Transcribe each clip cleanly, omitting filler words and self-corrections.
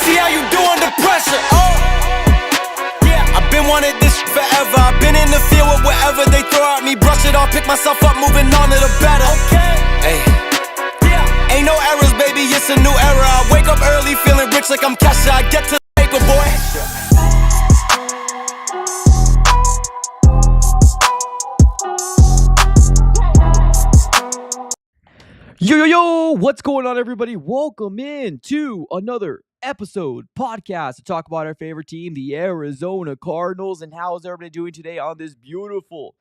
See how you do under pressure. Oh, yeah. I've been wanting this forever. I've been in the field with whatever they throw at me. Brush it off, pick myself up, moving on to the better. Okay. Hey. Yeah. Ain't no errors, baby. It's a new era. I wake up early, feeling rich like I'm Kesha. I get to the paper, boy. Yo, what's going on, everybody? Welcome in to another episode podcast to talk about our favorite team, the Arizona Cardinals, and how is everybody doing today on this beautiful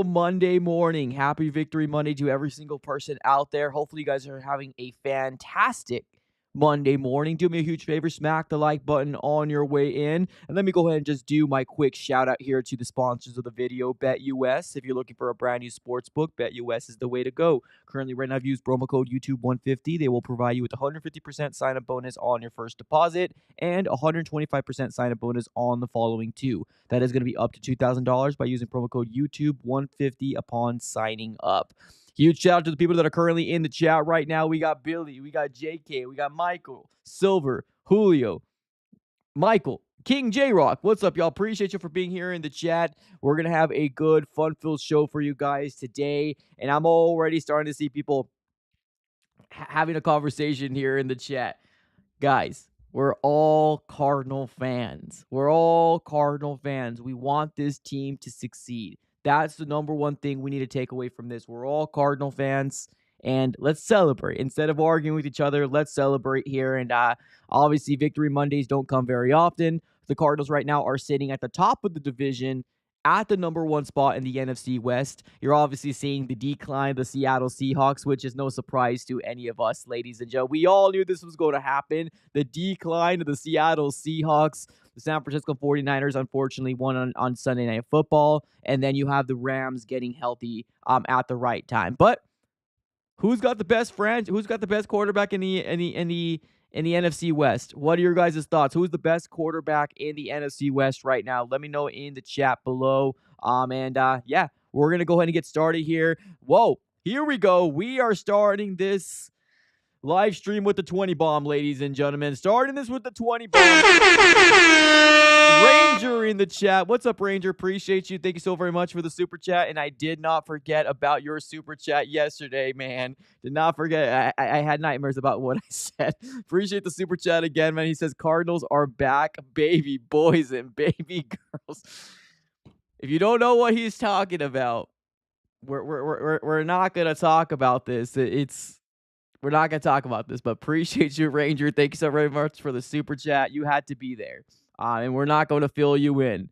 Monday morning. Happy Victory Monday to every single person out there. Hopefully you guys are having a fantastic Monday morning. Do me a huge favor, smack the like button on your way in, and let me go ahead and just do my quick shout out here to the sponsors of the video, BetUS. If you're looking for a brand new sports book, BetUS is the way to go. Currently, right now, if you use promo code YouTube150, they will provide you with a 150% sign-up bonus on your first deposit and a 125% sign-up bonus on the following two. That is going to be up to $2,000 by using promo code YouTube150 upon signing up. Huge shout out to the people that are currently in the chat right now. We got Billy, we got JK, we got Michael, Silver, Julio, Michael, King J-Rock. What's up, y'all? Appreciate you for being here in the chat. We're going to have a good, fun-filled show for you guys today. And I'm already starting to see people having a conversation here in the chat. Guys, we're all Cardinal fans. We want this team to succeed. That's the number one thing we need to take away from this. We're all Cardinal fans, and let's celebrate. Instead of arguing with each other, let's celebrate here. And obviously, Victory Mondays don't come very often. The Cardinals right now are sitting at the top of the division at the number one spot in the NFC West. You're obviously seeing the decline of the Seattle Seahawks, which is no surprise to any of us, ladies and gentlemen. We all knew this was going to happen. The decline of the Seattle Seahawks. The San Francisco 49ers, unfortunately, won on Sunday Night Football. And then you have the Rams getting healthy at the right time. But who's got the best Who's got the best quarterback in the NFC West? What are your guys' thoughts? Who's the best quarterback in the NFC West right now? Let me know in the chat below. Yeah, we're going to go ahead and get started here. Whoa, here we go. We are starting this live stream with the 20 bomb, ladies and gentlemen. Starting this with the 20 bomb. Ranger in the chat. What's up, Ranger? Appreciate you. Thank you so very much for the super chat. And I did not forget about your super chat yesterday, man. Did not forget. I had nightmares about what I said. Appreciate the super chat again, man. He says Cardinals are back, baby boys and baby girls. If you don't know what he's talking about, we're not gonna talk about this. We're not going to talk about this, but appreciate you, Ranger. Thank you so very much for the super chat. You had to be there. And we're not going to fill you in.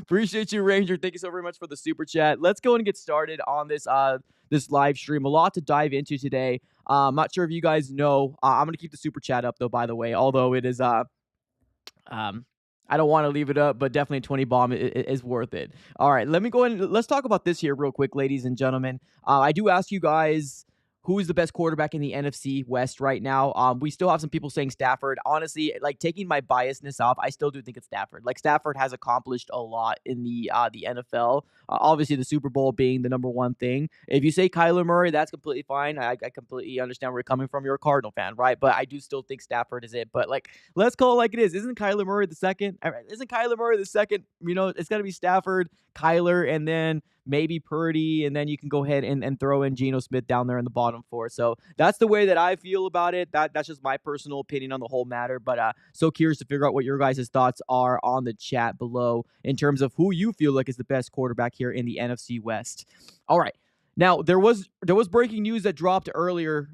Appreciate you, Ranger. Thank you so very much for the super chat. Let's go and get started on this live stream. A lot to dive into today. I'm not sure if you guys know. I'm going to keep the super chat up, though, by the way, although it is I don't want to leave it up, but definitely 20 bomb is worth it. All right, let me go and let's talk about this here real quick, ladies and gentlemen. I do ask you guys, who is the best quarterback in the NFC West right now? We still have some people saying Stafford. Honestly, like, taking my biasness off, I still do think it's Stafford. Like, Stafford has accomplished a lot in the NFL. Obviously, the Super Bowl being the number one thing. If you say Kyler Murray, that's completely fine. I completely understand where you're coming from. You're a Cardinal fan, right? But I do still think Stafford is it. But, like, let's call it like it is. Isn't Kyler Murray the second? You know, it's got to be Stafford, Kyler, and then maybe Purdy, and then you can go ahead and throw in Geno Smith down there in the bottom four. So that's the way that I feel about it. That's just my personal opinion on the whole matter. But so curious to figure out what your guys' thoughts are on the chat below in terms of who you feel like is the best quarterback here in the NFC West. All right. Now, there was breaking news that dropped earlier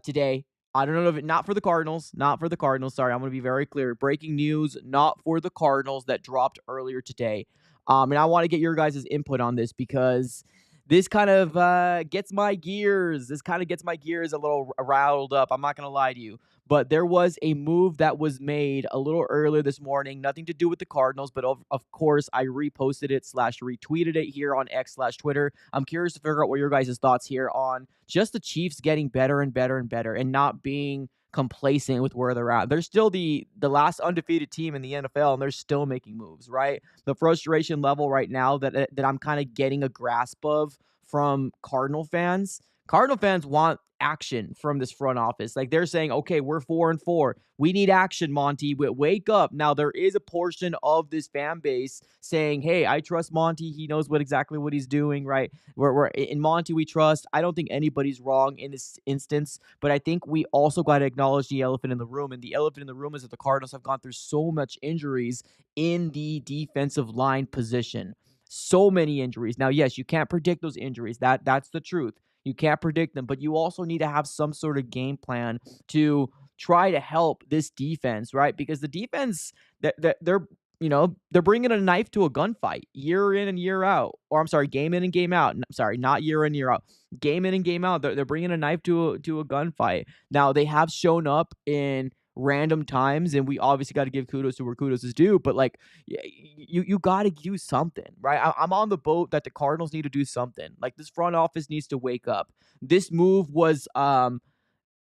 today. I don't know if not for the Cardinals. Sorry, I'm going to be very clear. Breaking news, not for the Cardinals, that dropped earlier today. And I want to get your guys' input on this because this kind of gets my gears. This kind of gets my gears a little riled up. I'm not going to lie to you. But there was a move that was made a little earlier this morning. Nothing to do with the Cardinals, but of course, I reposted it / retweeted it here on X / Twitter. I'm curious to figure out what your guys' thoughts here on just the Chiefs getting better and better and better and not being complacent with where they're at. They're still the last undefeated team in the NFL, and they're still making moves, right? The frustration level right now that I'm kind of getting a grasp of from Cardinal fans Cardinal fans want action from this front office. Like they're saying, okay, we're 4-4. We need action, Monty. Wake up. Now, there is a portion of this fan base saying, hey, I trust Monty. He knows exactly what he's doing, right? We're in Monty, we trust. I don't think anybody's wrong in this instance, but I think we also got to acknowledge the elephant in the room. And the elephant in the room is that the Cardinals have gone through so much injuries in the defensive line position. So many injuries. Now, yes, you can't predict those injuries. That's the truth. You can't predict them, but you also need to have some sort of game plan to try to help this defense, right? Because the defense that they're bringing a knife to a gunfight year in and year out. Or I'm sorry, game in and game out. I'm sorry, not year in year out. Game in and game out. They're bringing a knife to a gunfight. Now they have shown up in random times, and we obviously got to give kudos to where kudos is due, but like you got to do something, right? I'm on the boat that the Cardinals need to do something. Like this front office needs to wake up. This move was done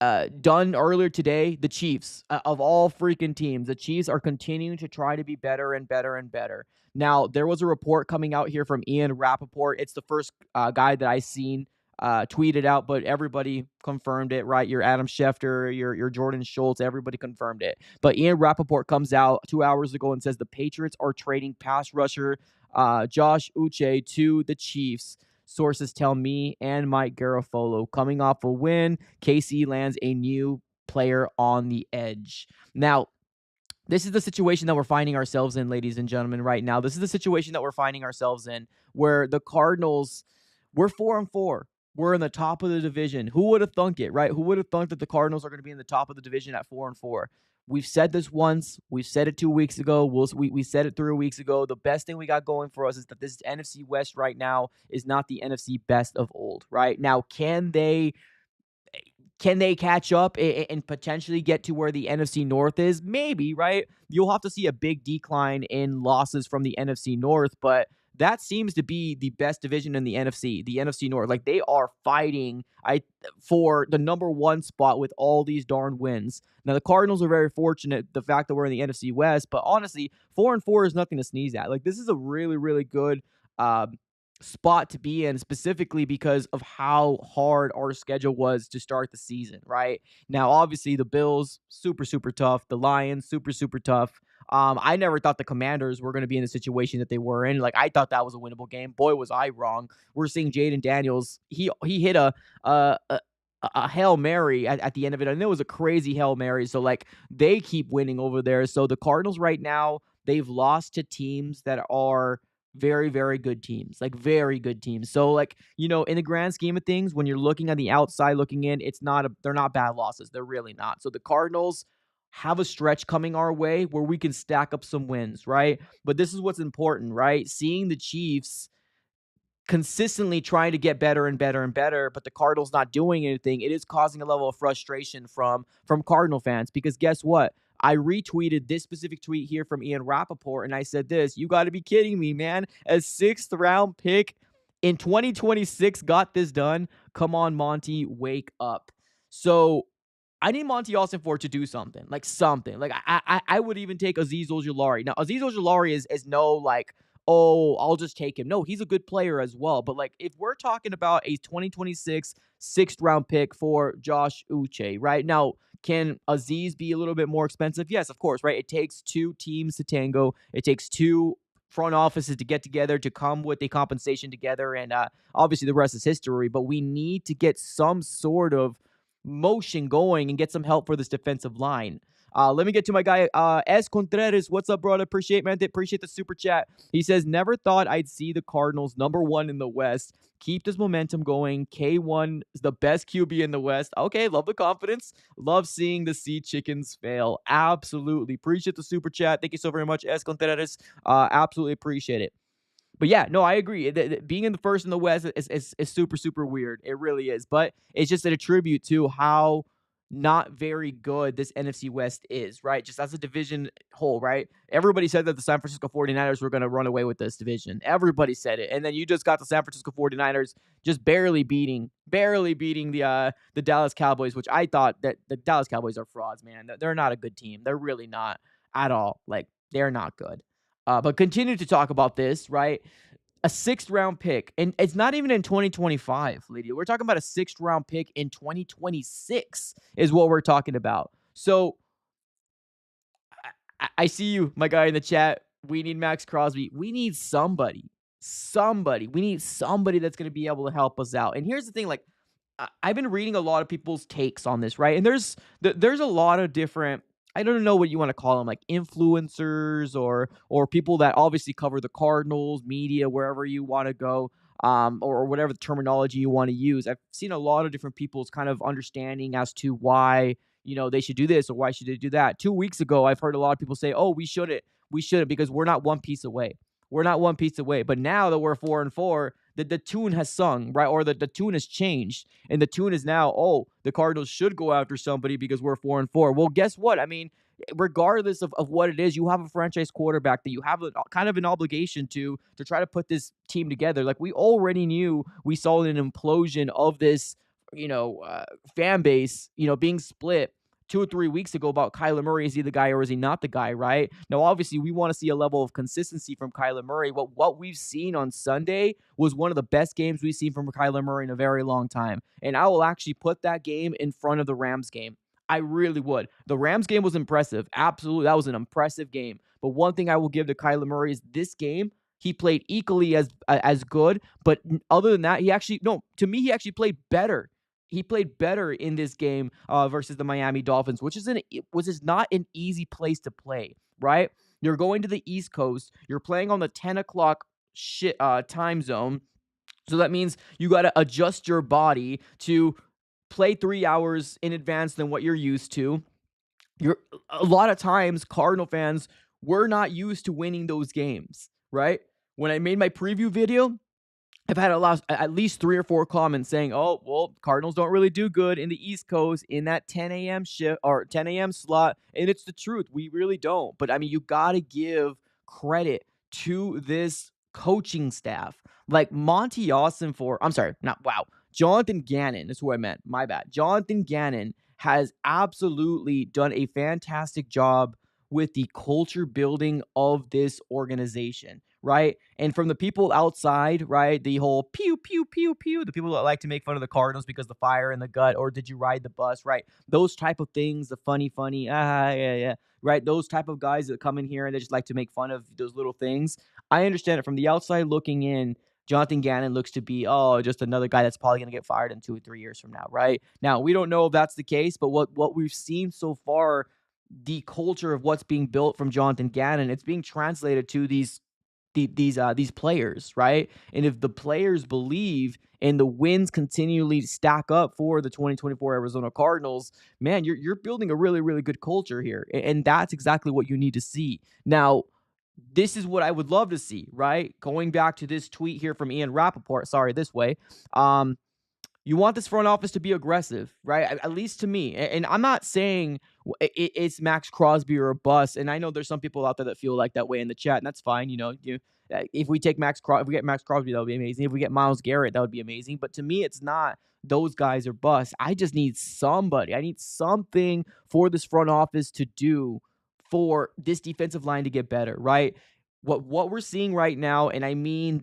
earlier today. The Chiefs, of all freaking teams, the Chiefs are continuing to try to be better and better and better. Now, there was a report coming out here from Ian Rappaport. It's the first guy that I seen tweeted out, but everybody confirmed it, right? Your Adam Schefter, your Jordan Schultz, everybody confirmed it. But Ian Rappaport comes out 2 hours ago and says the Patriots are trading pass rusher Josh Uche to the Chiefs. Sources tell me and Mike Garafolo, coming off a win, KC lands a new player on the edge. Now, this is the situation that we're finding ourselves in, ladies and gentlemen, right now. This is the situation that we're finding ourselves in where the Cardinals, we're 4-4. We're in the top of the division. Who would have thunk it, right? Who would have thunk that the Cardinals are going to be in the top of the division at 4-4? We've said this once. We've said it 2 weeks ago. We said it 3 weeks ago. The best thing we got going for us is that this NFC West right now is not the NFC best of old, right? Now, can they catch up and potentially get to where the NFC North is? Maybe, right? You'll have to see a big decline in losses from the NFC North, but that seems to be the best division in the NFC North. Like they are fighting for the number one spot with all these darn wins. Now the Cardinals are very fortunate the fact that we're in the NFC West, but honestly, 4-4 is nothing to sneeze at. Like this is a really, really good spot to be in, specifically because of how hard our schedule was to start the season, right? Now, obviously, the Bills, super, super tough. The Lions, super, super tough. I never thought the Commanders were going to be in the situation that they were in. Like, I thought that was a winnable game. Boy, was I wrong. We're seeing Jaden Daniels. He hit a Hail Mary at the end of it, and it was a crazy Hail Mary. So, like, they keep winning over there. So, the Cardinals right now, they've lost to teams that are very, very good teams, like very good teams. So, like, in the grand scheme of things, when you're looking on the outside looking in, they're not bad losses. They're really not. So the Cardinals have a stretch coming our way where we can stack up some wins, right? But this is what's important, right? Seeing the Chiefs consistently trying to get better and better and better, but the Cardinals not doing anything, it is causing a level of frustration from Cardinal fans, because guess what? I retweeted this specific tweet here from Ian Rappaport, and I said this: you got to be kidding me, man. A 6th round pick in 2026 got this done. Come on, Monty, wake up. So I need Monty Austin to do something. Like I would even take Azeez Ojulari. Now, Azeez Ojulari is no like, oh, I'll just take him. No, he's a good player as well. But like, if we're talking about a 2026 6th round pick for Josh Uche, right? Now, can Azeez be a little bit more expensive? Yes, of course, right? It takes 2 teams to tango. It takes 2 front offices to get together to come with a compensation together. And obviously the rest is history. But we need to get some sort of motion going and get some help for this defensive line. Let me get to my guy, S. Contreras. What's up, brother? Appreciate the super chat. He says, never thought I'd see the Cardinals number 1 in the West. Keep this momentum going. K1 is the best QB in the West. Okay, love the confidence. Love seeing the Sea Chickens fail. Absolutely. Appreciate the super chat. Thank you so very much, S. Contreras. Absolutely appreciate it. But yeah, no, I agree. Being in the first in the West is super, super weird. It really is. But it's just a tribute to how not very good this NFC West is, right? Just as a division whole, right? Everybody said that the San Francisco 49ers were going to run away with this division. Everybody said it. And then you just got the San Francisco 49ers just barely beating the Dallas Cowboys, which I thought that the Dallas Cowboys are frauds, man. They're not a good team. They're really not at all. Like, they're not good. But continue to talk about this, right? A 6th round pick, and it's not even in 2025, Lydia. We're talking about a 6th round pick in 2026 is what we're talking about. So I see you, my guy in the chat. We need Max Crosby. We need somebody. Somebody. We need somebody that's going to be able to help us out. And here's the thing, like, I've been reading a lot of people's takes on this, right? And there's a lot of different, I don't know what you want to call them, like influencers or people that obviously cover the Cardinals, media, wherever you want to go, or whatever the terminology you want to use. I've seen a lot of different people's kind of understanding as to why they should do this or why should they do that. 2 weeks ago, I've heard a lot of people say, "Oh, we shouldn't because we're not one piece away. We're not one piece away." But now that we're 4-4, the tune has sung, right? Or the tune has changed. And the tune is now, oh, the Cardinals should go after somebody because we're 4-4. Well, guess what? I mean, regardless of what it is, you have a franchise quarterback that you have kind of an obligation to try to put this team together. Like, we already knew we saw an implosion of this, fan base, being split 2 or 3 weeks ago about Kyler Murray. Is he the guy or is he not the guy, right? Now, obviously, we want to see a level of consistency from Kyler Murray, but what we've seen on Sunday was one of the best games we've seen from Kyler Murray in a very long time. And I will actually put that game in front of the Rams game. I really would. The Rams game was impressive. Absolutely. That was an impressive game. But one thing I will give to Kyler Murray is this game, he played equally as good. But other than that, he actually played better. He played better in this game versus the Miami Dolphins, which is not an easy place to play, right? You're going to the East Coast. You're playing on the 10 o'clock time zone. So that means you got to adjust your body to play 3 hours in advance than what you're used to. A lot of times, Cardinal fans, we're not used to winning those games, right? When I made my preview video, I've had at least 3 or 4 comments saying, "Oh, well, Cardinals don't really do good in the East Coast in that 10 a.m. shift or 10 a.m. slot," and it's the truth. We really don't. But I mean, you got to give credit to this coaching staff, like Monty Austin Jonathan Gannon is who I meant. My bad. Jonathan Gannon has absolutely done a fantastic job with the culture building of this organization, right? And from the people outside, right, the whole pew, pew, pew, pew, the people that like to make fun of the Cardinals because the fire in the gut, or did you ride the bus, right? Those type of things, the funny, yeah, right? Those type of guys that come in here and they just like to make fun of those little things. I understand it. From the outside looking in, Jonathan Gannon looks to be, just another guy that's probably going to get fired in 2 or 3 years from now, right? Now, we don't know if that's the case, but what we've seen so far, the culture of what's being built from Jonathan Gannon, it's being translated to these players, right? And if the players believe and the wins continually stack up for the 2024 Arizona Cardinals, man, you're building a really, really good culture here. And that's exactly what you need to see. Now, this is what I would love to see, right? Going back to this tweet here from Ian Rappaport, you want this front office to be aggressive, right? At least to me. And I'm not saying it's Max Crosby or a bust. And I know there's some people out there that feel like that way in the chat, and that's fine. If we get Max Crosby, that would be amazing. If we get Myles Garrett, that would be amazing. But to me, it's not those guys are bust. I just need somebody. I need something for this front office to do for this defensive line to get better, right? What we're seeing right now, and I mean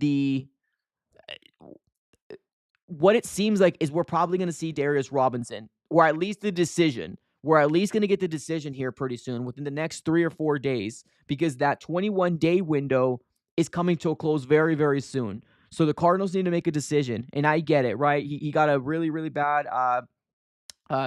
what it seems like is we're probably going to see Darius Robinson, or at least the decision. We're at least going to get the decision here pretty soon, within the next 3 or 4 days, because that 21-day window is coming to a close very, very soon. So the Cardinals need to make a decision, and I get it, right? He got a really, really bad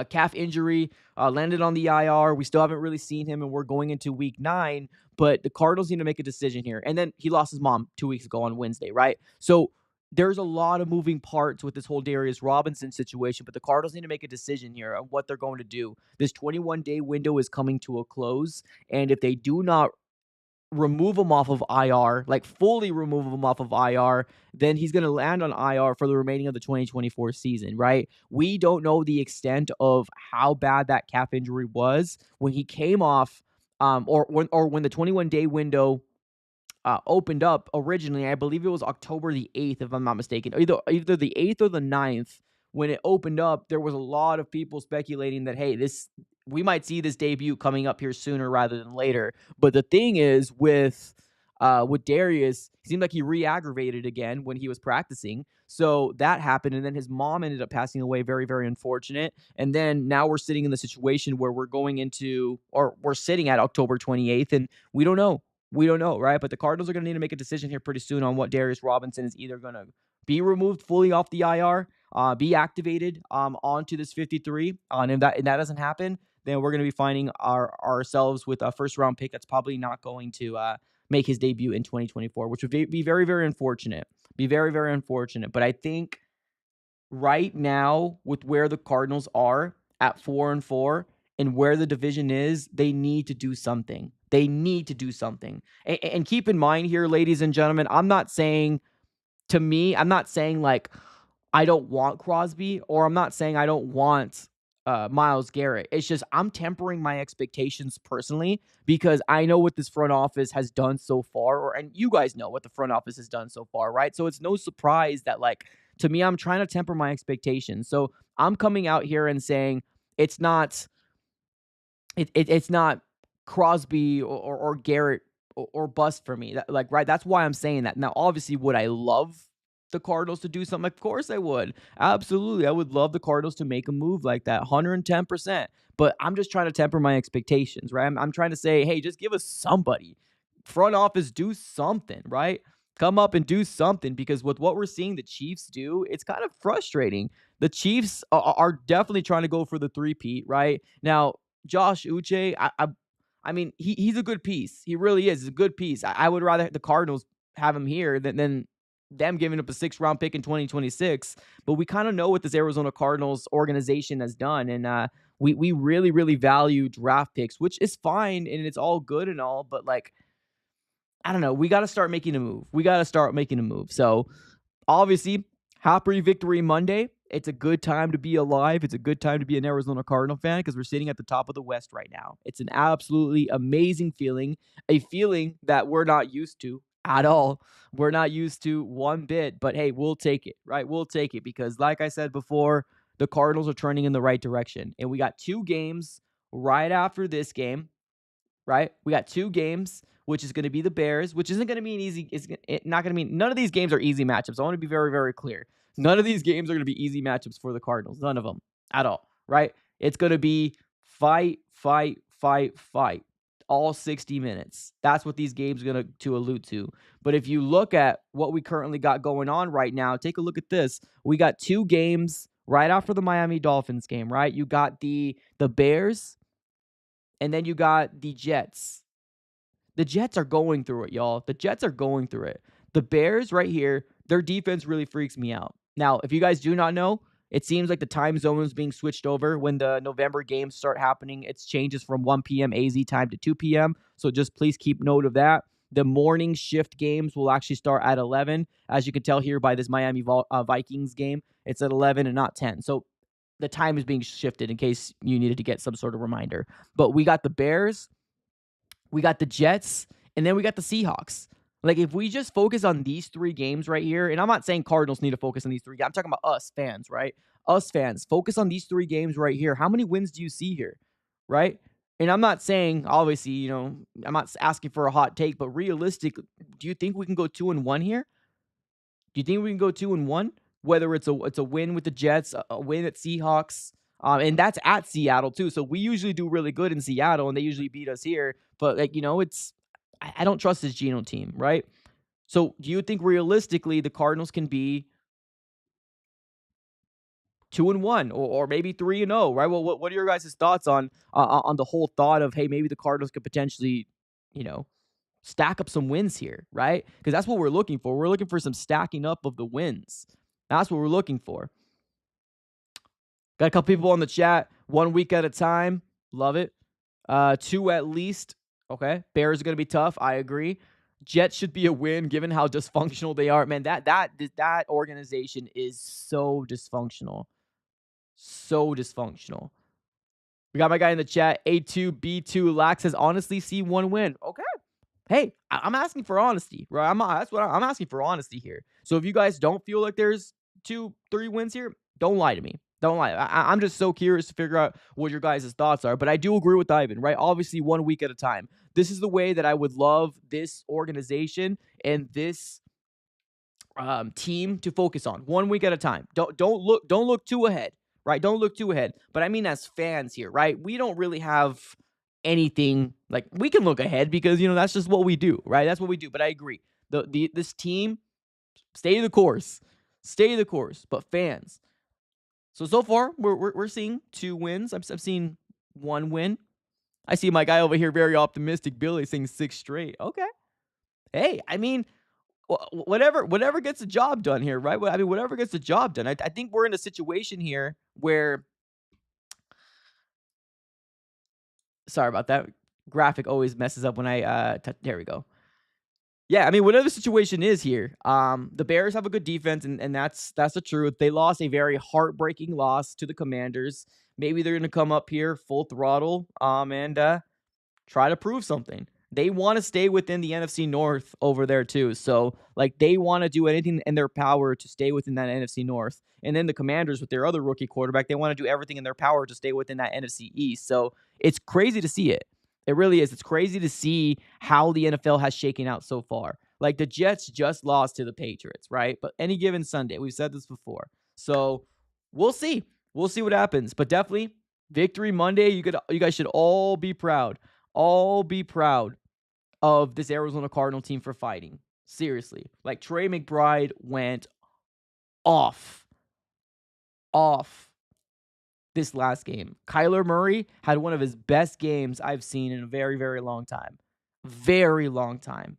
calf injury, landed on the IR. We still haven't really seen him, and we're going into week 9, but the Cardinals need to make a decision here. And then he lost his mom 2 weeks ago on Wednesday, right? So there's a lot of moving parts with this whole Darius Robinson situation, but the Cardinals need to make a decision here on what they're going to do. This 21-day window is coming to a close, and if they do not remove him off of IR, like fully remove him off of IR, then he's going to land on IR for the remaining of the 2024 season, right? We don't know the extent of how bad that calf injury was when he came off, or when the 21-day window opened up originally. I believe it was October the 8th, if I'm not mistaken. Either the 8th or the 9th, when it opened up, there was a lot of people speculating that, hey, we might see this debut coming up here sooner rather than later. But the thing is, with With Darius, it seemed like he re-aggravated again when he was practicing. So that happened, and then his mom ended up passing away. Very, very unfortunate. And then now we're sitting in the situation where we're sitting at October 28th, and we don't know. We don't know, right? But the Cardinals are going to need to make a decision here pretty soon on what Darius Robinson is either going to be removed fully off the IR, be activated onto this 53. And if that doesn't happen, then we're going to be finding ourselves with a first-round pick that's probably not going to make his debut in 2024, which would be very, very unfortunate. Be very, very unfortunate. But I think right now, with where the Cardinals are at 4-4 and where the division is, they need to do something. They need to do something. And keep in mind here, ladies and gentlemen, I'm not saying like I don't want Crosby, or I'm not saying I don't want Myles Garrett. It's just I'm tempering my expectations personally because I know what this front office has done so far, and you guys know what the front office has done so far, right? So it's no surprise that, like, to me, I'm trying to temper my expectations. So I'm coming out here and saying it's not Crosby or Garrett or bust for me. Right? That's why I'm saying that. Now, obviously, would I love the Cardinals to do something? Of course I would. Absolutely. I would love the Cardinals to make a move like that, 110%. But I'm just trying to temper my expectations, right? I'm trying to say, hey, just give us somebody. Front office, do something, right? Come up and do something, because with what we're seeing the Chiefs do, it's kind of frustrating. The Chiefs are definitely trying to go for the three-peat, right? Now, Josh Uche, I mean, he's a good piece. He really is. He's a good piece. I would rather the Cardinals have him here than them giving up a 6th-round pick in 2026. But we kind of know what this Arizona Cardinals organization has done. And we really, really value draft picks, which is fine, and it's all good and all. But, like, I don't know. We got to start making a move. So, obviously, happy Victory Monday. It's a good time to be alive. It's a good time to be an Arizona Cardinal fan because we're sitting at the top of the West right now. It's an absolutely amazing feeling, a feeling that we're not used to at all. We're not used to one bit, but hey, we'll take it, right? We'll take it because, like I said before, the Cardinals are turning in the right direction. And we got 2 games right after this game, right? We got 2 games, which is going to be the Bears, which isn't going to be an easy, not going to be, none of these games are easy matchups. I want to be very, very clear. None of these games are going to be easy matchups for the Cardinals. None of them at all, right? It's going to be fight, all 60 minutes. That's what these games are going to allude to. But if you look at what we currently got going on right now, take a look at this. We got 2 games right after the Miami Dolphins game, right? You got the Bears, and then you got the Jets. The Jets are going through it, y'all. The Jets are going through it. The Bears right here, their defense really freaks me out. Now, if you guys do not know, it seems like the time zone is being switched over when the November games start happening. It changes from 1 p.m. AZ time to 2 p.m. So just please keep note of that. The morning shift games will actually start at 11. As you can tell here by this Miami Vikings game, it's at 11 and not 10. So the time is being shifted in case you needed to get some sort of reminder. But we got the Bears, we got the Jets, and then we got the Seahawks. Like, if we just focus on these 3 games right here, and I'm not saying Cardinals need to focus on these 3 games. I'm talking about us fans, right? Us fans, focus on these 3 games right here. How many wins do you see here, right? And I'm not saying, obviously, I'm not asking for a hot take, but realistically, do you think we can go 2-1 here? Do you think we can go 2-1? Whether it's a win with the Jets, a win at Seahawks, and that's at Seattle too. So we usually do really good in Seattle, and they usually beat us here. But, like, it's I don't trust this Geno team, right? So do you think realistically the Cardinals can be 2-1 or maybe 3-0, right? Well, what are your guys' thoughts on the whole thought of, hey, maybe the Cardinals could potentially, stack up some wins here, right? Because that's what we're looking for. We're looking for some stacking up of the wins. That's what we're looking for. Got a couple people on the chat. 1 week at a time. Love it. 2 at least. Okay. Bears are going to be tough. I agree. Jets should be a win given how dysfunctional they are. Man, that organization is so dysfunctional. So dysfunctional. We got my guy in the chat. A2B2 Lax says, honestly, see 1 win. Okay. Hey, I'm asking for honesty, right? That's what I'm asking for, honesty here. So if you guys don't feel like there's 2-3 wins here, don't lie to me. Don't lie. I'm just so curious to figure out what your guys' thoughts are. But I do agree with Ivan, right? Obviously, 1 week at a time. This is the way that I would love this organization and this team to focus on, 1 week at a time. Don't look too ahead, right? Don't look too ahead. But I mean, as fans here, right? We don't really have anything like we can look ahead because that's just what we do, right? That's what we do. But I agree. This team, stay the course, stay the course. But fans, so far we're seeing 2 wins. I've seen 1 win. I see my guy over here very optimistic. Billy saying 6 straight. Okay. Hey, I mean, whatever gets the job done here, right? I mean, whatever gets the job done. I think we're in a situation here where, sorry about that. Graphic always messes up when I there we go. Yeah, I mean, whatever the situation is here, the Bears have a good defense, and that's the truth. They lost a very heartbreaking loss to the Commanders. Maybe they're going to come up here full throttle, and try to prove something. They want to stay within the NFC North over there too. So, like, they want to do anything in their power to stay within that NFC North. And then the Commanders, with their other rookie quarterback, they want to do everything in their power to stay within that NFC East. So it's crazy to see it. It really is. It's crazy to see how the NFL has shaken out so far. Like, the Jets just lost to the Patriots, right? But any given Sunday, we've said this before. So we'll see. We'll see what happens. But definitely, Victory Monday. You guys should all be proud. All be proud of this Arizona Cardinal team for fighting. Seriously. Like, Trey McBride went off this last game. Kyler Murray had one of his best games I've seen in a very, very long time. Very long time.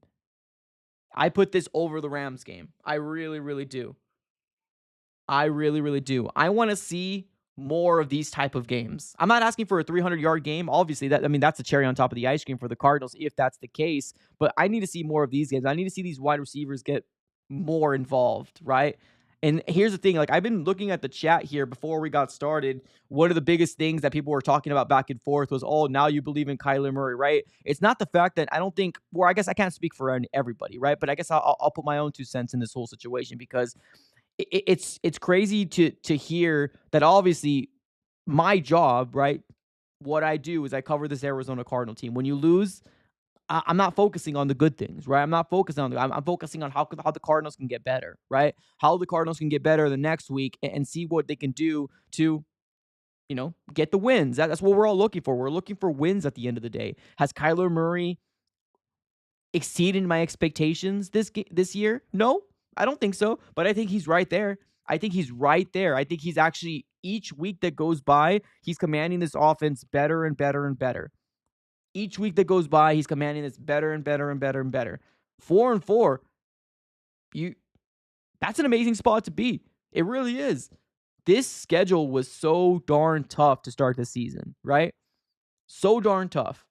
I put this over the Rams game. I really, really do. I really, really do. I want to see more of these type of games. I'm not asking for a 300-yard game. Obviously, that's a cherry on top of the ice cream for the Cardinals if that's the case. But I need to see more of these games. I need to see these wide receivers get more involved, right? And here's the thing. Like, I've been looking at the chat here before we got started. One of the biggest things that people were talking about back and forth was, oh, now you believe in Kyler Murray, right? It's not the fact that I don't think, or I guess I can't speak for everybody, right? But I guess I'll put my own 2 cents in this whole situation because it's crazy to hear that. Obviously, my job, right, what I do is I cover this Arizona Cardinal team. When you lose, I'm not focusing on the good things, right? I'm not focusing on I'm focusing on how the Cardinals can get better, right? How the Cardinals can get better the next week and see what they can do to, get the wins. That's what we're all looking for. We're looking for wins at the end of the day. Has Kyler Murray exceeded my expectations this year? No, I don't think so, but I think he's right there. I think he's actually, each week that goes by, he's commanding this offense better and better and better. Each week that goes by, he's commanding this better and better and better and better. 4-4, that's an amazing spot to be. It really is. This schedule was so darn tough to start the season, right? So darn tough.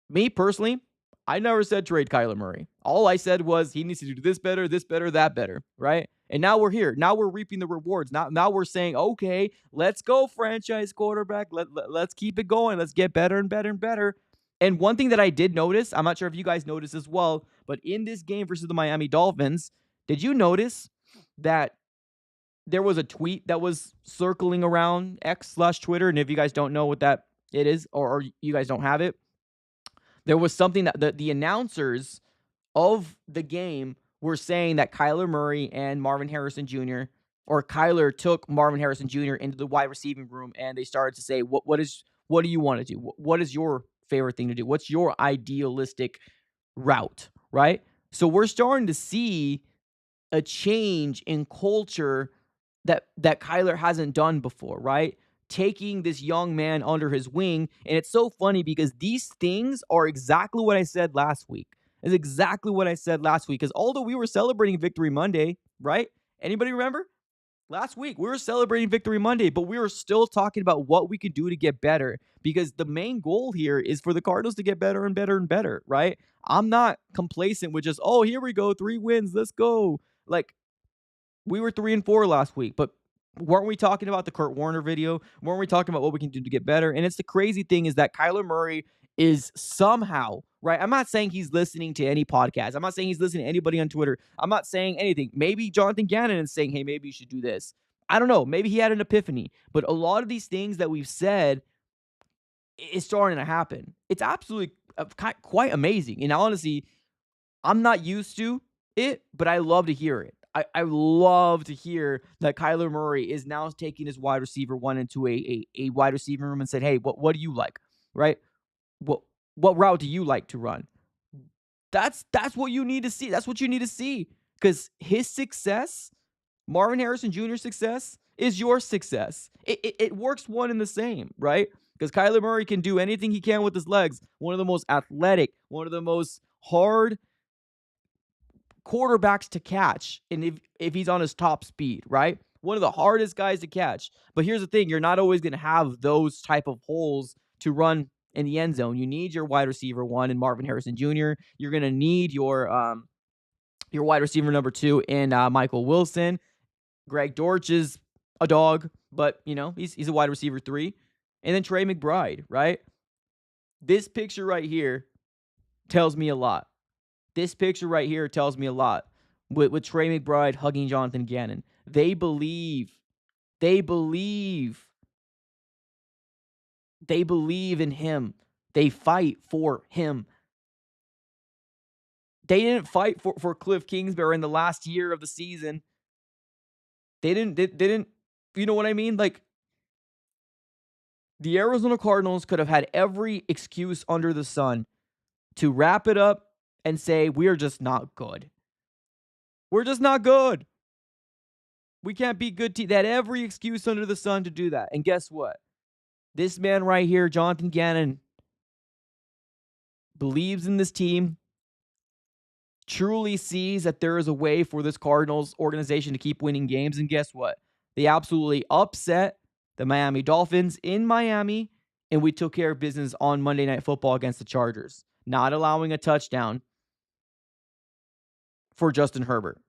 Me personally, I never said trade Kyler Murray. All I said was he needs to do this better, that better, right? And now we're here. Now we're reaping the rewards. Now we're saying, okay, let's go, franchise quarterback. Let's keep it going. Let's get better and better and better. And one thing that I did notice, I'm not sure if you guys noticed as well, but in this game versus the Miami Dolphins, did you notice that there was a tweet that was circling around X/Twitter? And if you guys don't know what that it is, or you guys don't have it, there was something that the announcers of the game were saying that Kyler Murray and Marvin Harrison Jr., or Kyler took Marvin Harrison Jr. into the wide receiving room, and they started to say, what do you want to do? What is your favorite thing to do? What's your idealistic route, right? So we're starting to see a change in culture that Kyler hasn't done before, right? Taking this young man under his wing. And it's so funny because these things are exactly what I said last week. It's exactly what I said last week. Because although we were celebrating Victory Monday, right? Anybody remember? Last week, we were celebrating Victory Monday, but we were still talking about what we could do to get better. Because the main goal here is for the Cardinals to get better and better and better, right? I'm not complacent with just, oh, here we go, 3 wins, let's go. Like, we were 3-4 last week, but weren't we talking about the Kurt Warner video? Weren't we talking about what we can do to get better? And it's the crazy thing is that Kyler Murray is somehow, right? I'm not saying he's listening to any podcast. I'm not saying he's listening to anybody on Twitter. I'm not saying anything. Maybe Jonathan Gannon is saying, hey, maybe you should do this. I don't know. Maybe he had an epiphany. But a lot of these things that we've said is starting to happen. It's absolutely quite amazing. And honestly, I'm not used to it, but I love to hear it. I love to hear that Kyler Murray is now taking his wide receiver one into a wide receiver room and said, hey, what do you like? Right? What route do you like to run? That's what you need to see. That's what you need to see. Because his success, Marvin Harrison Jr.'s success, is your success. It works one and the same, right? Because Kyler Murray can do anything he can with his legs. One of the most athletic, one of the most hard quarterbacks to catch, and if he's on his top speed, right? One of the hardest guys to catch. But here's the thing, you're not always going to have those type of holes to run in the end zone. You need your wide receiver one in Marvin Harrison Jr. You're going to need your wide receiver number two in Michael Wilson. Greg Dortch is a dog, but he's a wide receiver three. And then Trey McBride, right? This picture right here tells me a lot. This picture right here tells me a lot. With Trey McBride hugging Jonathan Gannon. They believe in him. They fight for him. They didn't fight for Cliff Kingsbury in the last year of the season. They didn't, you know what I mean? Like, the Arizona Cardinals could have had every excuse under the sun to wrap it up and say, we're just not good. We're just not good. We can't beat good teams. They had every excuse under the sun to do that. And guess what? This man right here, Jonathan Gannon, believes in this team, truly sees that there is a way for this Cardinals organization to keep winning games. And guess what? They absolutely upset the Miami Dolphins in Miami, and we took care of business on Monday Night Football against the Chargers, not allowing a touchdown for Justin Herbert.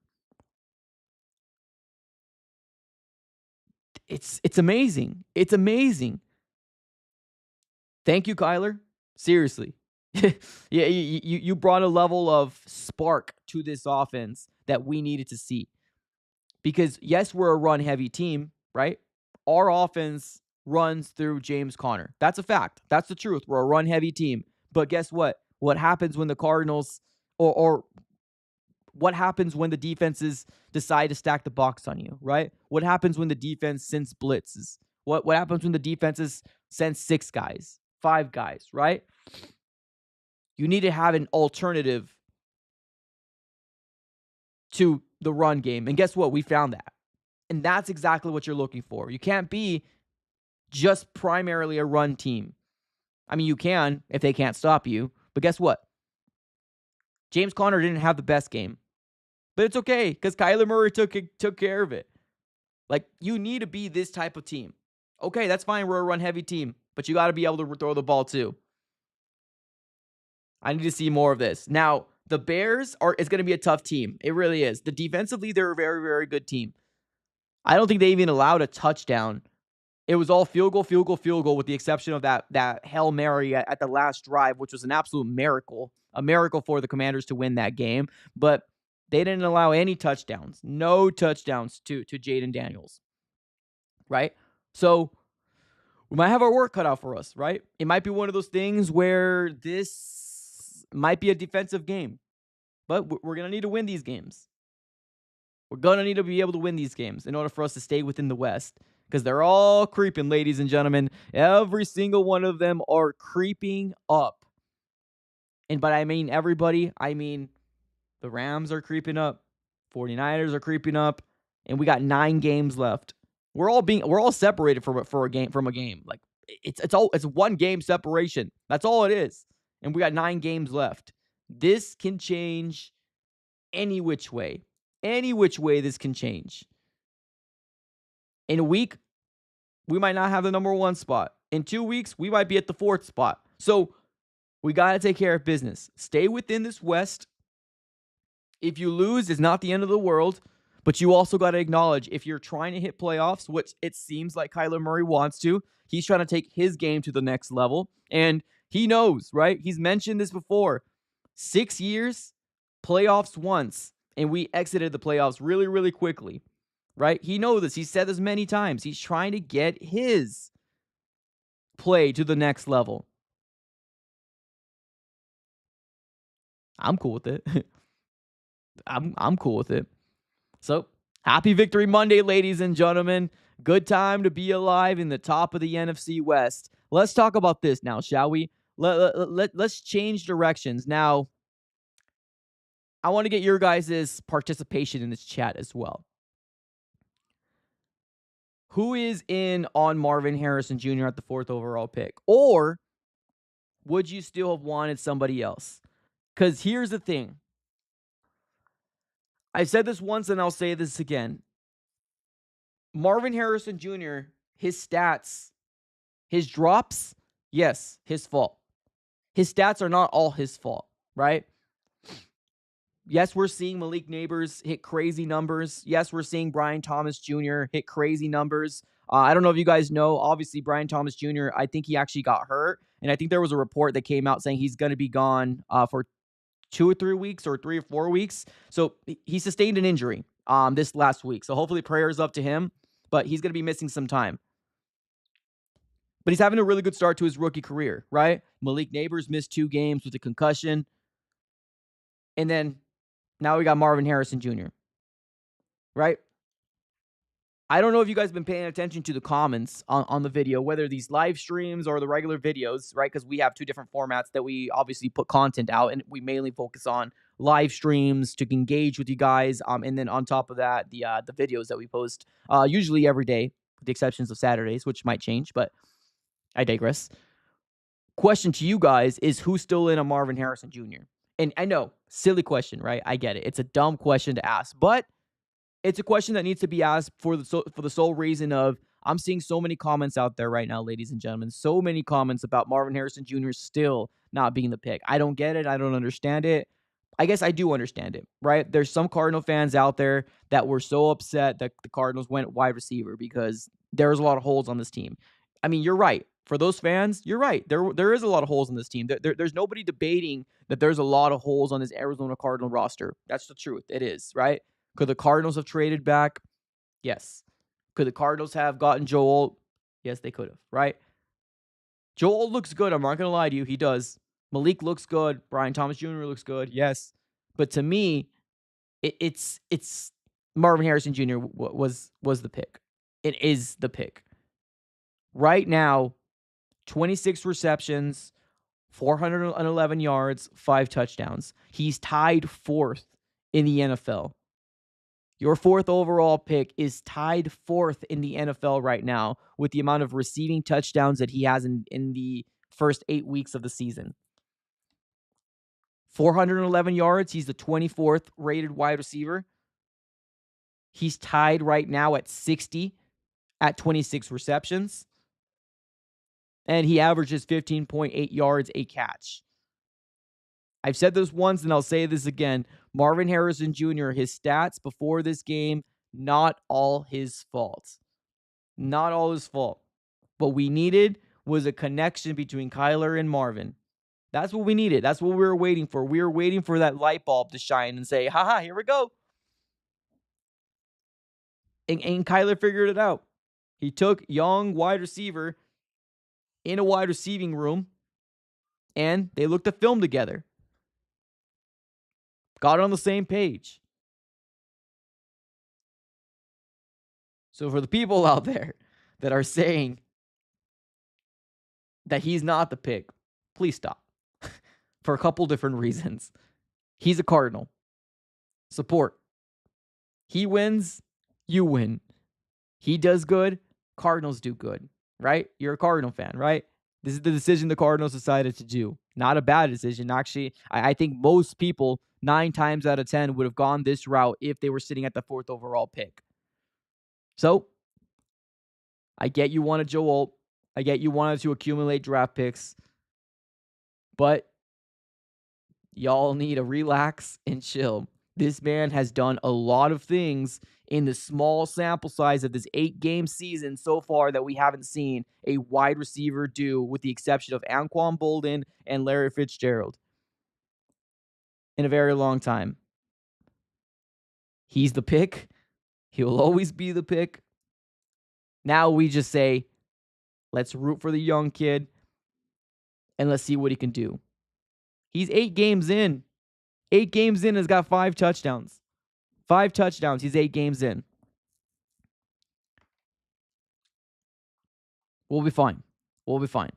It's amazing. It's amazing. Thank you, Kyler. Seriously. Yeah, you brought a level of spark to this offense that we needed to see. Because, yes, we're a run-heavy team, right? Our offense runs through James Conner. That's a fact. That's the truth. We're a run-heavy team. But guess what? What happens when the Cardinals or what happens when the defenses decide to stack the box on you, right? What happens when the defense sends blitzes? What happens when the defenses send 6 guys, 5 guys, right? You need to have an alternative to the run game. And guess what? We found that. And that's exactly what you're looking for. You can't be just primarily a run team. I mean, you can if they can't stop you. But guess what? James Conner didn't have the best game. But it's okay because Kyler Murray took care of it. Like, you need to be this type of team. Okay, that's fine. We're a run-heavy team. But you got to be able to throw the ball too. I need to see more of this. Now, the Bears it's going to be a tough team. It really is. Defensively, they're a very, very good team. I don't think they even allowed a touchdown. It was all field goal with the exception of that Hail Mary at the last drive, which was an absolute miracle. A miracle for the Commanders to win that game. But they didn't allow any touchdowns. No touchdowns to Jaden Daniels. Right? So we might have our work cut out for us, right? It might be one of those things where this might be a defensive game. But we're going to need to win these games. We're going to need to be able to win these games in order for us to stay within the West. Because they're all creeping, ladies and gentlemen. Every single one of them are creeping up. And but I mean everybody. I mean the Rams are creeping up. 49ers are creeping up. And we got 9 games left. We're all separated from a game. Like it's one game separation. That's all it is. And we got 9 games left. This can change any which way. Any which way this can change. In a week, we might not have the number 1 spot. In 2 weeks, we might be at the 4th spot. So we got to take care of business. Stay within this West. If you lose, it's not the end of the world. But you also got to acknowledge, if you're trying to hit playoffs, which it seems like Kyler Murray wants to, he's trying to take his game to the next level. And he knows, right? He's mentioned this before. 6 years, playoffs once. And we exited the playoffs really, really quickly. right? He knows this. He said this many times. He's trying to get his play to the next level. I'm cool with it. I'm cool with it. So, happy Victory Monday, ladies and gentlemen. Good time to be alive in the top of the NFC West. Let's talk about this now, shall we? Let's change directions. Now, I want to get your guys' participation in this chat as well. Who is in on Marvin Harrison Jr. at the 4th overall pick? Or would you still have wanted somebody else? Because here's the thing. I said this once and I'll say this again. Marvin Harrison Jr., his stats, his drops, yes, his fault. His stats are not all his fault, right? Yes, we're seeing Malik Neighbors hit crazy numbers. Yes, we're seeing Brian Thomas Jr. hit crazy numbers. I don't know if you guys know, obviously, Brian Thomas Jr., I think he actually got hurt. And I think there was a report that came out saying he's going to be gone for 2 or 3 weeks or 3 or 4 weeks. So he sustained an injury this last week. So hopefully prayers up to him, but he's going to be missing some time. But he's having a really good start to his rookie career, right? Malik Neighbors missed 2 games with a concussion. And then now we got Marvin Harrison Jr., right? I don't know if you guys have been paying attention to the comments on the video, whether these live streams or the regular videos, right? Because we have 2 different formats that we obviously put content out, and we mainly focus on live streams to engage with you guys. And then on top of that, the videos that we post usually every day, with the exceptions of Saturdays, which might change, but I digress. Question to you guys is, who's still in on Marvin Harrison Jr.? And I know, silly question, right? I get it. It's a dumb question to ask, but it's a question that needs to be asked for the sole reason of I'm seeing so many comments out there right now, ladies and gentlemen. So many comments about Marvin Harrison Jr. still not being the pick. I don't get it. I don't understand it. I guess I do understand it, right? There's some Cardinal fans out there that were so upset that the Cardinals went wide receiver because there's a lot of holes on this team. I mean, you're right. For those fans, you're right. There is a lot of holes in this team. There's nobody debating that there's a lot of holes on this Arizona Cardinal roster. That's the truth. It is, right? Could the Cardinals have traded back? Yes. Could the Cardinals have gotten Joe Alt? Yes, they could have, right? Joe Alt looks good. I'm not going to lie to you. He does. Malik looks good. Brian Thomas Jr. looks good. Yes. But to me, it's Marvin Harrison Jr. was the pick. It is the pick. Right now, 26 receptions, 411 yards, 5 touchdowns. He's tied 4th in the NFL. Your 4th overall pick is tied 4th in the NFL right now with the amount of receiving touchdowns that he has in the first 8 weeks of the season. 411 yards. He's the 24th rated wide receiver. He's tied right now at 60 at 26 receptions. And he averages 15.8 yards a catch. I've said this once and I'll say this again. Marvin Harrison Jr., his stats before this game, not all his fault. Not all his fault. What we needed was a connection between Kyler and Marvin. That's what we needed. That's what we were waiting for. We were waiting for that light bulb to shine and say, haha, here we go. And Kyler figured it out. He took young wide receiver in a wide receiving room, and they looked at film together. Got on the same page. So for the people out there that are saying that he's not the pick, please stop. For a couple different reasons. He's a Cardinal. Support. He wins, you win. He does good, Cardinals do good, right? You're a Cardinal fan, right? This is the decision the Cardinals decided to do. Not a bad decision. Actually, I think most people, 9 times out of 10, would have gone this route if they were sitting at the 4th overall pick. So, I get you wanted Joe Alt. I get you wanted to accumulate draft picks. But y'all need to relax and chill. This man has done a lot of things in the small sample size of this 8-game season so far that we haven't seen a wide receiver do, with the exception of Anquan Boldin and Larry Fitzgerald, in a very long time. He's the pick. He'll always be the pick. Now we just say, let's root for the young kid and let's see what he can do. He's 8 games in. 8 games in, has got 5 touchdowns. 5 touchdowns. He's 8 games in. We'll be fine. We'll be fine.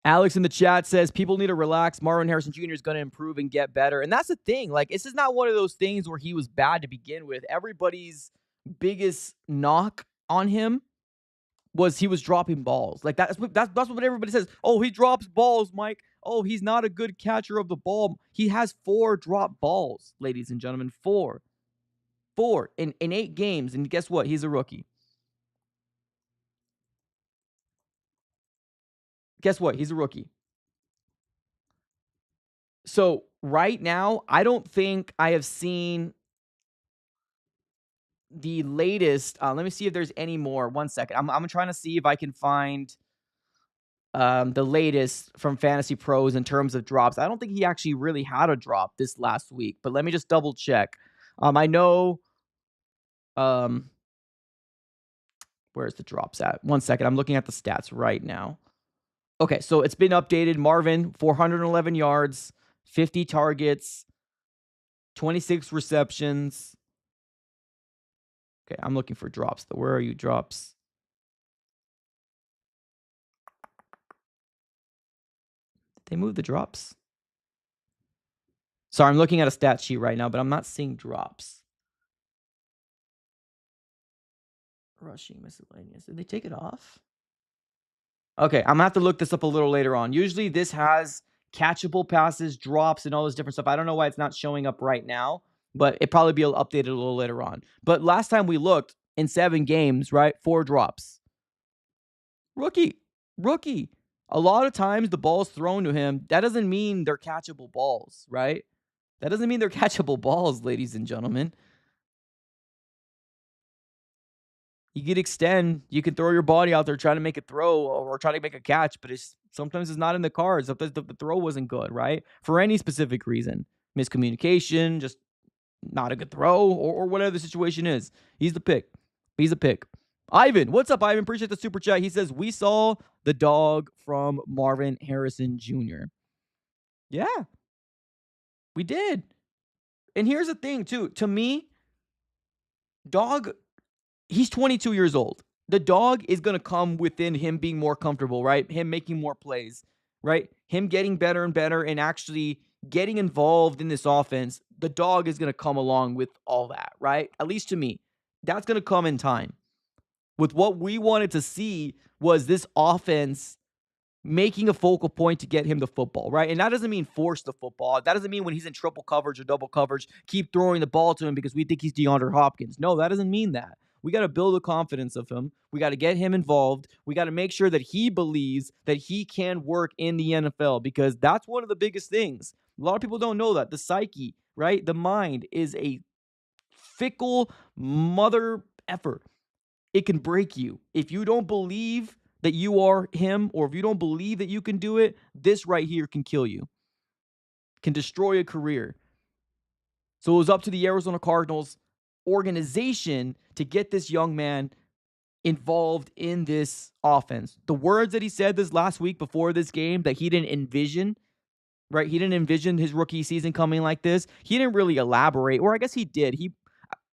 Alex in the chat says people need to relax. Marvin Harrison Jr. is going to improve and get better. And that's the thing. Like, this is not one of those things where he was bad to begin with. Everybody's biggest knock on him was he was dropping balls. Like, that's what everybody says. Oh, he drops balls, Mike. Oh, he's not a good catcher of the ball. He has 4 drop balls, ladies and gentlemen. 4. 4 in 8 games. And guess what? He's a rookie. Guess what? He's a rookie. So right now, I don't think I have seen the latest. Let me see if there's any more. 1 second. I'm trying to see if I can find the latest from Fantasy Pros in terms of drops. I don't think he actually really had a drop this last week, but let me just double check. I know. Where's the drops at? 1 second. I'm looking at the stats right now. Okay, so it's been updated. Marvin, 411 yards, 50 targets, 26 receptions. Okay, I'm looking for drops. Where are you, drops? Did they move the drops? Sorry, I'm looking at a stat sheet right now, but I'm not seeing drops. Rushing miscellaneous. Did they take it off? Okay, I'm going to have to look this up a little later on. Usually this has catchable passes, drops, and all this different stuff. I don't know why it's not showing up right now, but it probably be updated a little later on. But last time we looked, in 7 games, right, 4 drops. Rookie. A lot of times the ball's thrown to him. That doesn't mean they're catchable balls, right? That doesn't mean they're catchable balls, ladies and gentlemen. You could extend. You can throw your body out there trying to make a throw or try to make a catch, but sometimes it's not in the cards. Sometimes the throw wasn't good, right? For any specific reason. Miscommunication, just not a good throw, or whatever the situation is. He's the pick. Ivan, what's up, Ivan? Appreciate the super chat. He says, we saw the dog from Marvin Harrison Jr. Yeah, we did. And here's the thing, too. To me, dog, he's 22 years old. The dog is going to come within him being more comfortable, right? Him making more plays, right? Him getting better and better and actually getting involved in this offense. The dog is going to come along with all that, right? At least to me. That's going to come in time. With what we wanted to see was this offense making a focal point to get him the football, right? And that doesn't mean force the football. That doesn't mean when he's in triple coverage or double coverage, keep throwing the ball to him because we think he's DeAndre Hopkins. No, that doesn't mean that. We got to build the confidence of him. We got to get him involved. We got to make sure that he believes that he can work in the NFL because that's one of the biggest things. A lot of people don't know that. The psyche, right? The mind is a fickle mother effer. It can break you. If you don't believe that you are him, or if you don't believe that you can do it, this right here can kill you, can destroy a career. So it was up to the Arizona Cardinals organization to get this young man involved in this offense. The words that he said this last week before this game that he didn't envision, right? He didn't envision his rookie season coming like this. He didn't really elaborate, or I guess he did.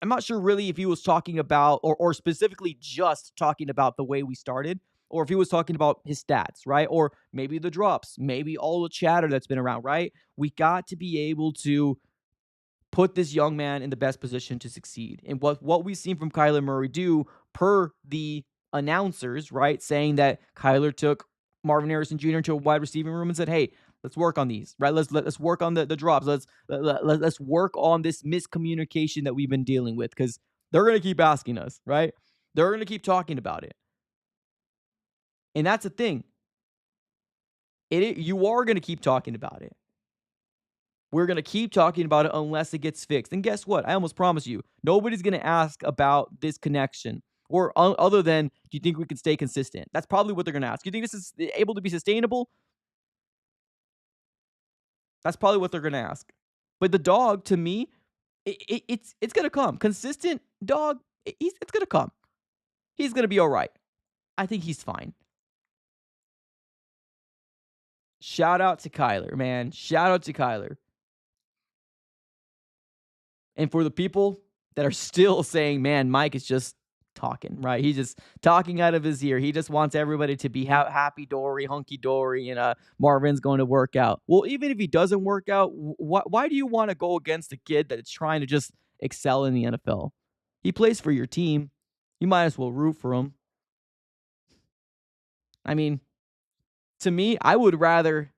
I'm not sure really if he was talking about, or specifically just talking about the way we started, or if he was talking about his stats, right? Or maybe the drops, maybe all the chatter that's been around, right? We got to be able to put this young man in the best position to succeed. And what we've seen from Kyler Murray do per the announcers, right? Saying that Kyler took Marvin Harrison Jr. to a wide receiving room and said, hey, let's work on these, right? Let's work on the drops. Let's work on this miscommunication that we've been dealing with because they're going to keep asking us, right? They're going to keep talking about it. And that's the thing. You are going to keep talking about it. We're going to keep talking about it unless it gets fixed. And guess what? I almost promise you, nobody's going to ask about this connection or other than, do you think we can stay consistent? That's probably what they're going to ask. Do you think this is able to be sustainable? That's probably what they're going to ask. But the dog, to me, It's gonna come. Consistent dog. It's gonna come. He's gonna be all right. I think he's fine. Shout out to Kyler, man. Shout out to Kyler. And for the people that are still saying, man, Mike is just talking, right? He's just talking out of his ear. He just wants everybody to be happy dory, hunky dory, and Marvin's going to work out. Well, even if he doesn't work out, why do you want to go against a kid that is trying to just excel in the NFL? He plays for your team. You might as well root for him. I mean, to me, I would rather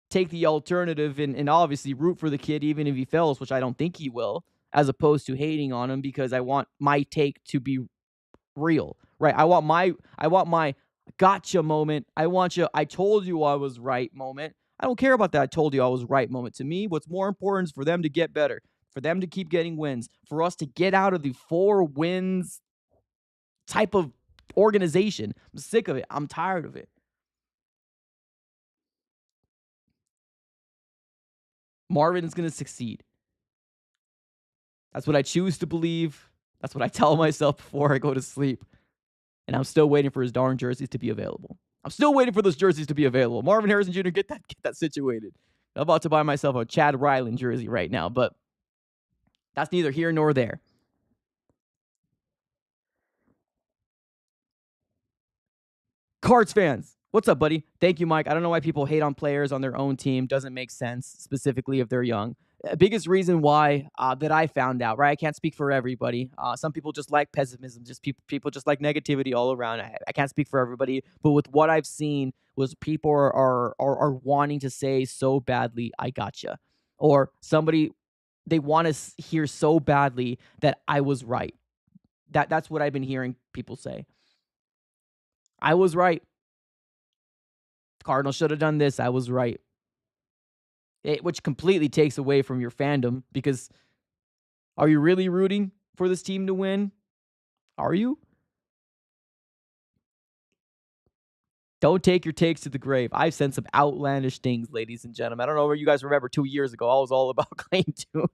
take the alternative and obviously root for the kid even if he fails, which I don't think he will, as opposed to hating on him because I want my take to be real, right? I want my gotcha moment. I told you I was right moment. I don't care about that I told you I was right moment. To me, what's more important is for them to get better, for them to keep getting wins, for us to get out of the 4 wins type of organization. I'm sick of it. I'm tired of it. Marvin is going to succeed. That's what I choose to believe. That's what I tell myself before I go to sleep. And I'm still waiting for his darn jerseys to be available. I'm still waiting for those jerseys to be available. Marvin Harrison Jr., get that situated. I'm about to buy myself a Chad Ryland jersey right now, but that's neither here nor there. Cards fans, what's up, buddy? Thank you, Mike. I don't know why people hate on players on their own team. Doesn't make sense, specifically if they're young. Biggest reason why that I found out, right? I can't speak for everybody. Some people just like pessimism. Just people just like negativity all around. I can't speak for everybody, but with what I've seen, was people are wanting to say so badly, "I gotcha," or somebody they want to hear so badly that I was right. That's what I've been hearing people say. I was right. Cardinals should have done this. I was right. Which completely takes away from your fandom because are you really rooting for this team to win? Are you? Don't take your takes to the grave. I've said some outlandish things, ladies and gentlemen. I don't know if you guys remember 2 years ago. I was all about Clayton Tune.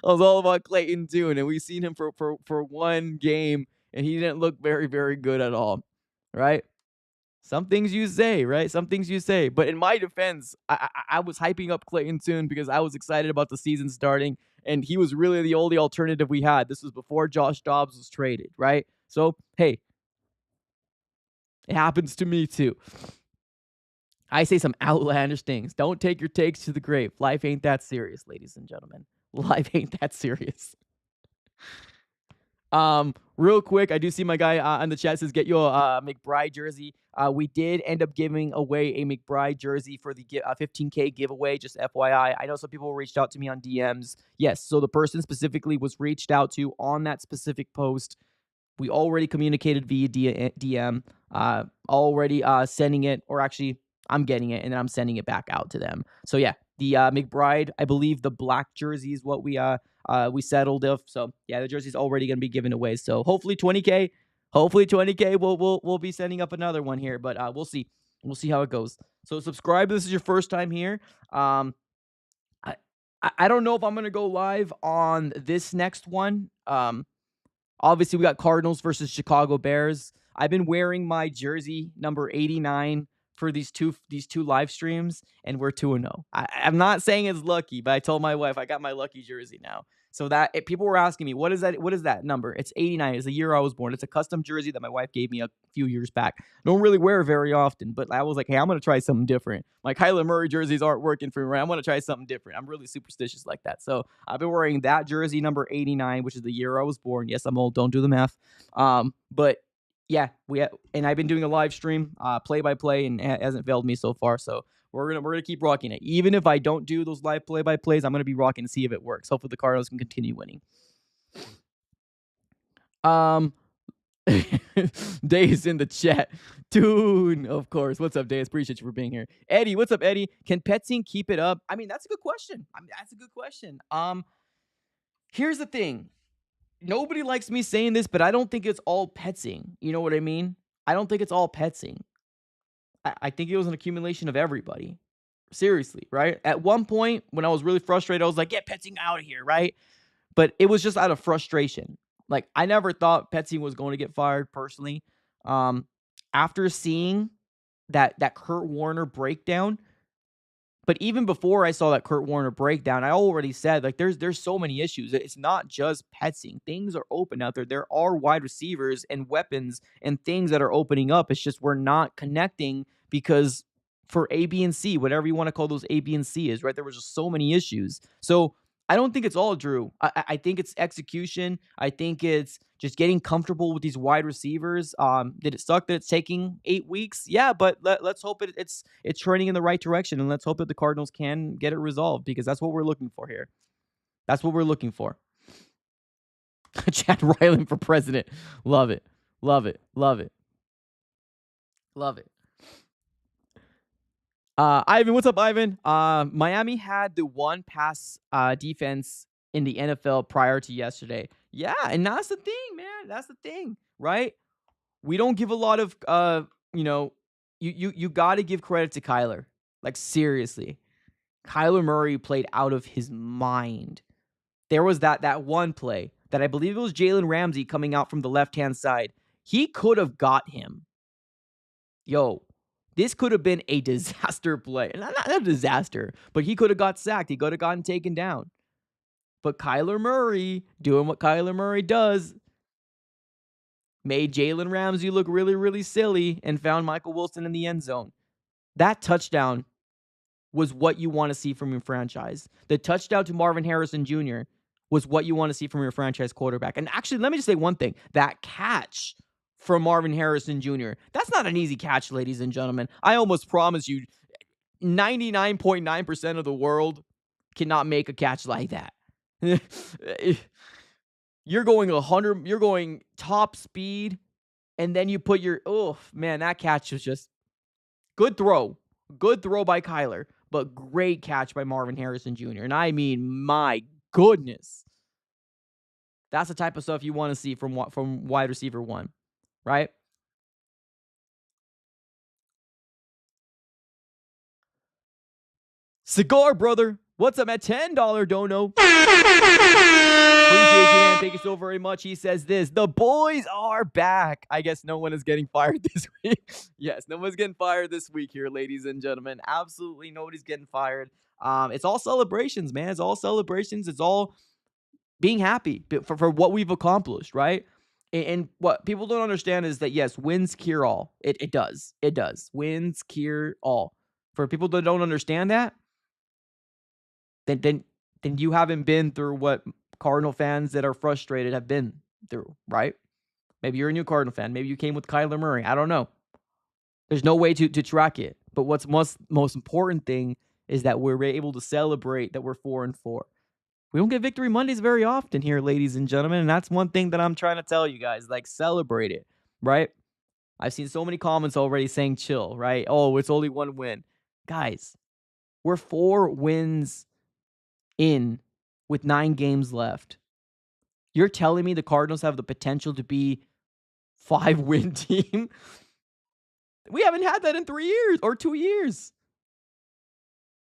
I was all about Clayton Tune, and we've seen him for one game, and he didn't look very, very good at all, right? Some things you say, right? Some things you say. But in my defense, I was hyping up Clayton Tune because I was excited about the season starting, and he was really the only alternative we had. This was before Josh Dobbs was traded, right? So, hey, it happens to me too. I say some outlandish things. Don't take your takes to the grave. Life ain't that serious, ladies and gentlemen. Life ain't that serious. Real quick, I do see my guy on the chat says get you a McBride jersey. We did end up giving away a McBride jersey for the $15K giveaway, just FYI. I know some people reached out to me on DMs. Yes, so the person specifically was reached out to on that specific post. We already communicated via DM, already sending it, or actually, I'm getting it, and then I'm sending it back out to them. So yeah, the McBride, I believe the black jersey is what we settled if. So yeah, the jersey's already going to be given away. So hopefully 20K, we'll be sending up another one here, but we'll see. We'll see how it goes. So subscribe. This is your first time here. I don't know if I'm going to go live on this next one. Obviously, we got Cardinals versus Chicago Bears. I've been wearing my jersey number 89 for these two live streams, and we're 2-0. I'm not saying it's lucky, but I told my wife I got my lucky jersey now. So that people were asking me, what is that? What is that number? It's 89. It's the year I was born. It's a custom jersey that my wife gave me a few years back. Don't really wear it very often, but I was like, hey, I'm gonna try something different. My Kyler Murray jerseys aren't working for me. Right? I'm gonna try something different. I'm really superstitious like that. So I've been wearing that jersey number 89, which is the year I was born. Yes, I'm old. Don't do the math. But yeah, and I've been doing a live stream, play by play, and it hasn't failed me so far. So we're gonna keep rocking it. Even if I don't do those live play by plays, I'm gonna be rocking to see if it works. Hopefully the Cardinals can continue winning. Days in the chat. Dude, of course. What's up, Days? Appreciate you for being here. Eddie, what's up, Eddie? Can Petsing keep it up? I mean, that's a good question. Here's the thing. Nobody likes me saying this, but I don't think it's all Petsing. You know what I mean? I don't think it's all Petsing. I think it was an accumulation of everybody. Seriously, right? At one point, when I was really frustrated, I was like, get Petsing out of here, right? but it was just out of frustration. Like, I never thought Petsy was going to get fired personally. After seeing that Kurt Warner breakdown, but even before I saw that Kurt Warner breakdown, I already said, like, there's so many issues. It's not just Petsing. Things are open out there. There are wide receivers and weapons and things that are opening up. It's just we're not connecting because for A, B, and C, whatever you want to call those A, B, and C is, right? There was just so many issues. So I don't think it's all Drew. I think it's execution. I think it's just getting comfortable with these wide receivers. Did it suck that it's taking 8 weeks? Yeah, but let's hope it's trending in the right direction, and let's hope that the Cardinals can get it resolved because that's what we're looking for here. That's what we're looking for. Chad Ryland for president. Love it. Love it. Love it. Love it. Ivan, what's up, Ivan? Miami had the one pass defense in the NFL prior to yesterday. Yeah, and that's the thing, man. That's the thing, right? We don't give a lot of you got to give credit to Kyler. Like, seriously. Kyler Murray played out of his mind. There was that one play that I believe it was Jalen Ramsey coming out from the left-hand side. He could have got him. Yo, this could have been a disaster play. Not a disaster, but he could have got sacked. He could have gotten taken down. But Kyler Murray, doing what Kyler Murray does, made Jalen Ramsey look really, really silly and found Michael Wilson in the end zone. That touchdown was what you want to see from your franchise. The touchdown to Marvin Harrison Jr. was what you want to see from your franchise quarterback. And actually, let me just say one thing. That catch from Marvin Harrison Jr., that's not an easy catch, ladies and gentlemen. I almost promise you 99.9% of the world cannot make a catch like that. You're going top speed, and then you put that catch was just good throw. Good throw by Kyler, but great catch by Marvin Harrison Jr. And I mean, my goodness. That's the type of stuff you want to see from wide receiver one, right? Cigar brother, what's up at $10 dono? Appreciate you, man. Thank you so very much. He says this: the boys are back. I guess no one is getting fired this week. Yes, no one's getting fired this week here, ladies and gentlemen. Absolutely nobody's getting fired. It's all celebrations, man. It's all celebrations. It's all being happy for what we've accomplished, right? And what people don't understand is that, yes, wins cure all. It does. It does. Wins cure all. For people that don't understand that, then you haven't been through what Cardinal fans that are frustrated have been through, right? Maybe you're a new Cardinal fan. Maybe you came with Kyler Murray. I don't know. There's no way to track it. But what's most important thing is that we're able to celebrate that we're 4-4. We don't get Victory Mondays very often here, ladies and gentlemen, and that's one thing that I'm trying to tell you guys. Like, celebrate it, right? I've seen so many comments already saying chill, right? Oh, it's only one win. Guys, we're 4 wins in with 9 games left. You're telling me the Cardinals have the potential to be 5-win team? We haven't had that in 3 years or 2 years.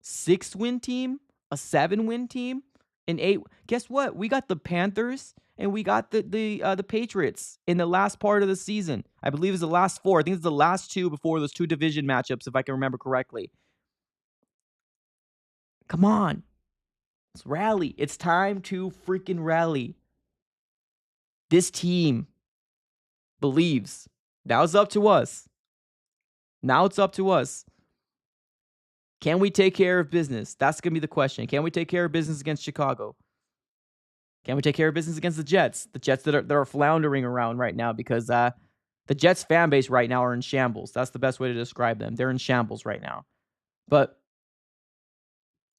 6-win team, a 7-win team, an 8. Guess what? We got the Panthers and we got the Patriots in the last part of the season. I believe it's the last 4. I think it's the last 2 before those 2 division matchups, if I can remember correctly. Come on. Let's rally. It's time to freaking rally. This team believes. Now it's up to us. Now it's up to us. Can we take care of business? That's going to be the question. Can we take care of business against Chicago? Can we take care of business against the Jets? The Jets that are floundering around right now because the Jets fan base right now are in shambles. That's the best way to describe them. They're in shambles right now. But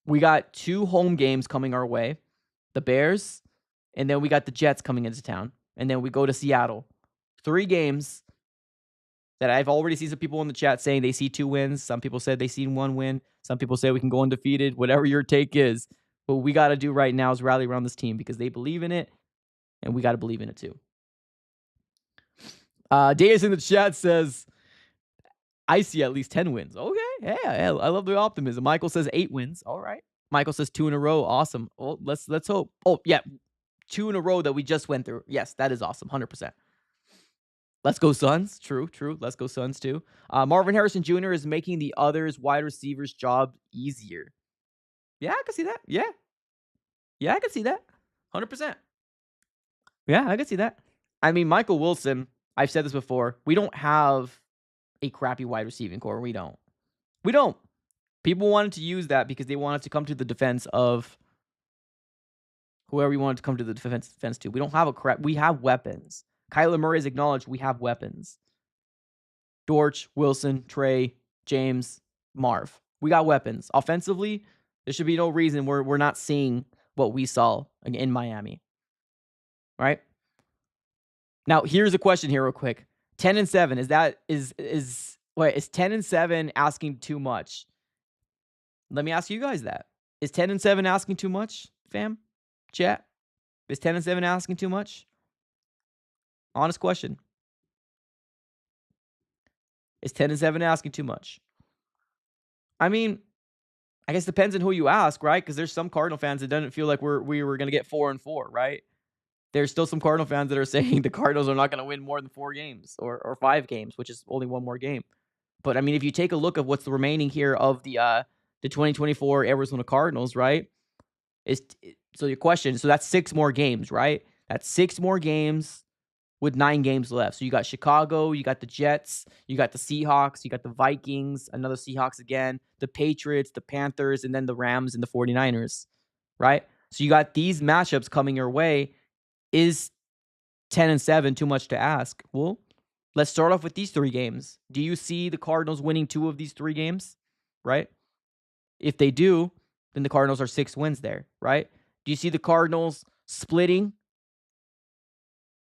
we got 2 home games coming our way. The Bears, and then we got the Jets coming into town. And then we go to Seattle. 3 games that I've already seen some people in the chat saying they see 2 wins. Some people said they see 1 win. Some people say we can go undefeated. Whatever your take is. What we got to do right now is rally around this team because they believe in it, and we got to believe in it too. Darius in the chat says, I see at least 10 wins. Okay. Yeah, I love the optimism. Michael says 8 wins. All right. Michael says 2 in a row. Awesome. Oh, let's hope. Oh, yeah. 2 in a row that we just went through. Yes, that is awesome. 100%. Let's go Suns. True. Let's go Suns too. Marvin Harrison Jr. is making the others wide receivers' job easier. Yeah, I can see that. Yeah, I can see that. 100%. Yeah, I can see that. I mean, Michael Wilson, I've said this before, we don't have a crappy wide receiving core. We don't. People wanted to use that because they wanted to come to the defense of whoever you wanted to come to the defense to. We don't have we have weapons. Kyler Murray has acknowledged we have weapons. Dortch, Wilson, Trey, James, Marv. We got weapons. Offensively, there should be no reason we're not seeing what we saw in Miami. Right? Now, here's a question here real quick. 10-7, is 10-7 asking too much? Let me ask you guys that. Is 10-7 asking too much, fam? Chat? Is 10-7 asking too much? Honest question. Is 10-7 asking too much? I mean, I guess it depends on who you ask, right? Because there's some Cardinal fans that doesn't feel like we were going to get 4-4, right? There's still some Cardinal fans that are saying the Cardinals are not going to win more than 4 games or 5 games, which is only one more game. But I mean, if you take a look at what's the remaining here of the 2024 Arizona Cardinals, right? So your question, so that's 6 more games, right? That's 6 more games with 9 games left. So you got Chicago, you got the Jets, you got the Seahawks, you got the Vikings, another Seahawks again, the Patriots, the Panthers, and then the Rams and the 49ers, right? So you got these matchups coming your way. Is 10-7 too much to ask? Well, let's start off with these 3 games. Do you see the Cardinals winning 2 of these 3 games, right? If they do, then the Cardinals are 6 wins there, right? Do you see the Cardinals splitting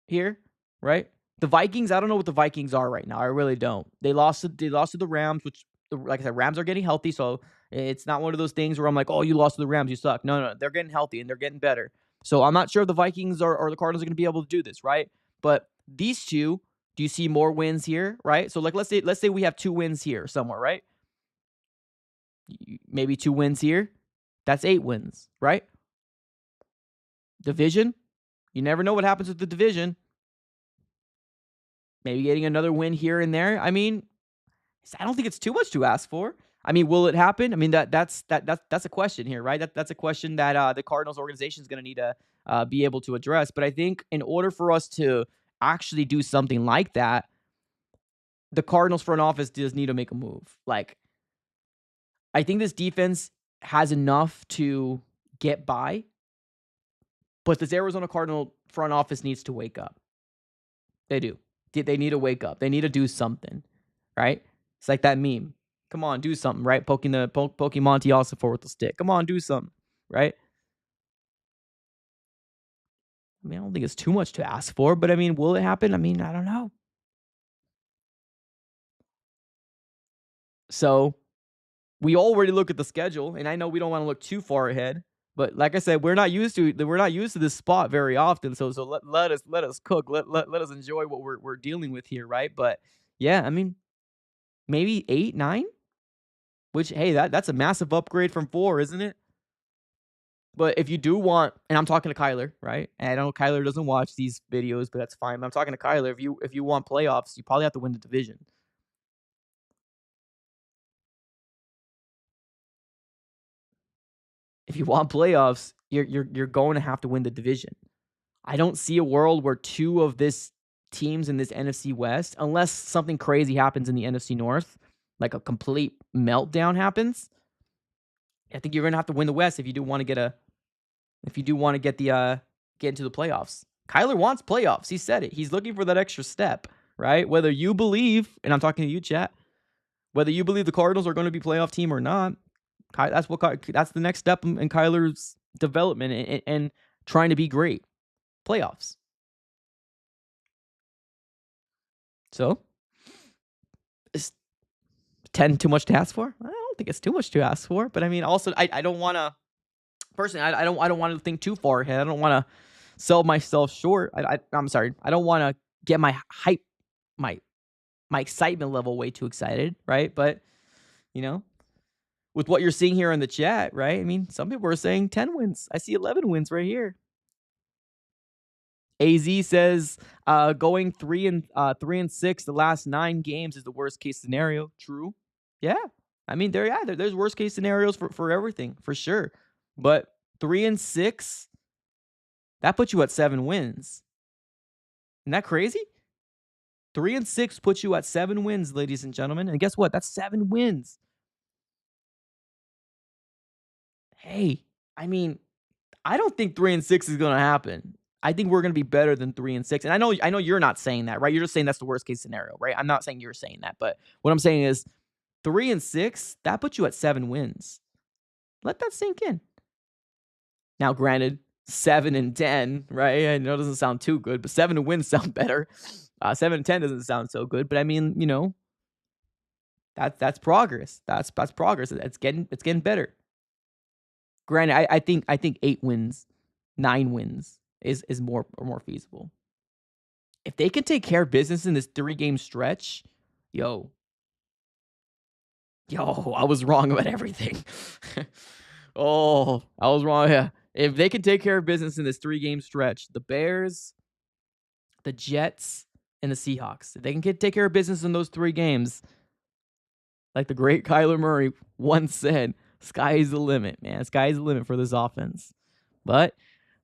here, right? The Vikings, I don't know what the Vikings are right now. I really don't. They lost to the Rams, which, like I said, Rams are getting healthy, so it's not one of those things where I'm like, oh, you lost to the Rams, you suck. No, they're getting healthy and they're getting better. So I'm not sure if the Vikings or the Cardinals are going to be able to do this, right? But these two, do you see more wins here, right? So like let's say we have 2 wins here somewhere, right? Maybe 2 wins here. That's 8 wins, right? Division, you never know what happens with the division. Maybe getting another win here and there. I mean, I don't think it's too much to ask for. I mean, will it happen? I mean, that's a question here, right? That's a question that the Cardinals organization is going to need to be able to address. But I think in order for us to actually do something like that, the Cardinals front office does need to make a move. Like, I think this defense has enough to get by, but this Arizona Cardinal front office needs to wake up. They do. They need to wake up. They need to do something, right? It's like that meme. Come on, do something, right? Poking Monty also with the stick. Come on, do something, right? I mean, I don't think it's too much to ask for, but I mean, will it happen? I mean, I don't know. So we already look at the schedule, and I know we don't want to look too far ahead, but like I said, we're not used to this spot very often. So let us cook. Let us enjoy what we're dealing with here, right? But yeah, I mean, maybe 8, 9. Which, hey, that's a massive upgrade from 4, isn't it? But if you do want, and I'm talking to Kyler, right? And I know Kyler doesn't watch these videos, but that's fine. But I'm talking to Kyler. If you want playoffs, you probably have to win the division. If you want playoffs, you're going to have to win the division. I don't see a world where 2 of this teams in this NFC West, unless something crazy happens in the NFC North, like a complete meltdown happens. I think you're gonna have to win the West if you do want to get get into the playoffs. Kyler wants playoffs. He said it. He's looking for that extra step, right? Whether you believe, and I'm talking to you, chat, whether you believe the Cardinals are going to be playoff team or not, that's the next step in Kyler's development and trying to be great. Playoffs. So, is 10 too much to ask for? I don't think it's too much to ask for, but I mean, also, I don't want to. Personally, I don't want to think too far ahead. I don't want to sell myself short. I'm sorry. I don't want to get my hype, my excitement level way too excited, right? But with what you're seeing here in the chat, right? I mean, some people are saying 10 wins. I see 11 wins right here. AZ says going 3-6 the last 9 games is the worst case scenario. True. Yeah. I mean, there's worst case scenarios for everything, for sure. But 3-6, that puts you at 7 wins. Isn't that crazy? 3-6 puts you at 7 wins, ladies and gentlemen. And guess what? That's 7 wins. Hey, I mean, I don't think 3-6 is gonna happen. I think we're gonna be better than 3-6. And I know you're not saying that, right? You're just saying that's the worst case scenario, right? I'm not saying you're saying that, but what I'm saying is 3-6, that puts you at 7 wins. Let that sink in. Now, granted, 7-10, right? I know it doesn't sound too good, but 7 wins sound better. 7-10 doesn't sound so good, but I mean, that's progress. That's progress. It's getting better. Granted, I think 8 wins, 9 wins is more feasible. If they can take care of business in this 3-game stretch, yo, I was wrong about everything. Oh, I was wrong. Yeah. If they can take care of business in this 3-game stretch, the Bears, the Jets, and the Seahawks, if they can take care of business in those 3 games, like the great Kyler Murray once said, sky's the limit, man. Sky's the limit for this offense. But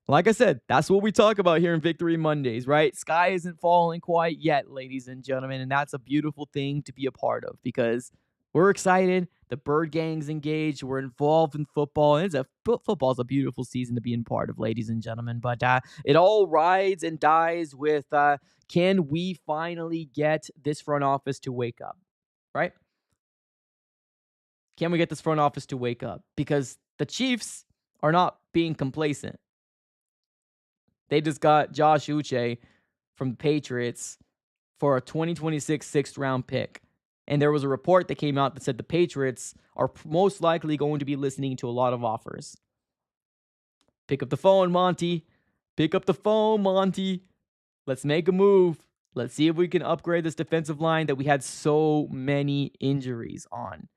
like I said, that's what we talk about here in Victory Mondays, right? Sky isn't falling quite yet, ladies and gentlemen, and that's a beautiful thing to be a part of because we're excited. The Bird Gang's engaged. We're involved in football, and football's a beautiful season to be in part of, ladies and gentlemen. But it all rides and dies with can we finally get this front office to wake up, right? Can we get this front office to wake up? Because the Chiefs are not being complacent. They just got Josh Uche from the Patriots for a 2026 6th-round pick. And there was a report that came out that said the Patriots are most likely going to be listening to a lot of offers. Pick up the phone, Monty. Pick up the phone, Monty. Let's make a move. Let's see if we can upgrade this defensive line that we had so many injuries on.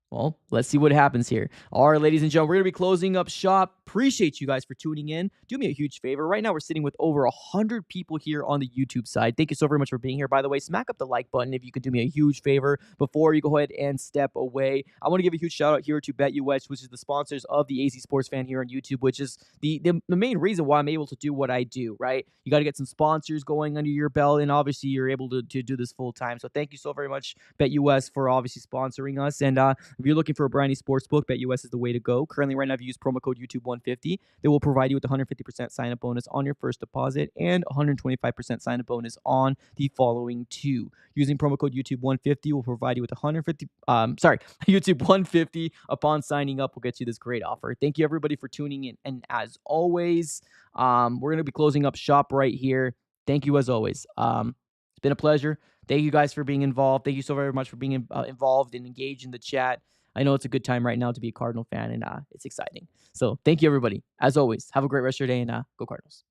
Well, let's see what happens here. All right, ladies and gentlemen, we're going to be closing up shop. Appreciate you guys for tuning in. Do me a huge favor. Right now, we're sitting with over 100 people here on the YouTube side. Thank you so very much for being here. By the way, smack up the like button if you could do me a huge favor before you go ahead and step away. I want to give a huge shout out here to BetUS, which is the sponsors of the AZ Sports Fan here on YouTube, which is the main reason why I'm able to do what I do, right? You got to get some sponsors going under your belt, and obviously, you're able to do this full time. So thank you so very much, BetUS, for obviously sponsoring us. And if you're looking for a brand new sports book, BetUS is the way to go. Currently, right now, if you use promo code YouTube150, they will provide you with a 150% sign-up bonus on your first deposit and 125% sign-up bonus on the following 2. Using promo code YouTube150 will provide you with YouTube150 upon signing up. Will get you this great offer. Thank you, everybody, for tuning in. And as always, we're going to be closing up shop right here. Thank you, as always. It's been a pleasure. Thank you guys for being involved. Thank you so very much for being involved and engaged in the chat. I know it's a good time right now to be a Cardinal fan, and it's exciting. So thank you, everybody. As always, have a great rest of your day, and go Cardinals.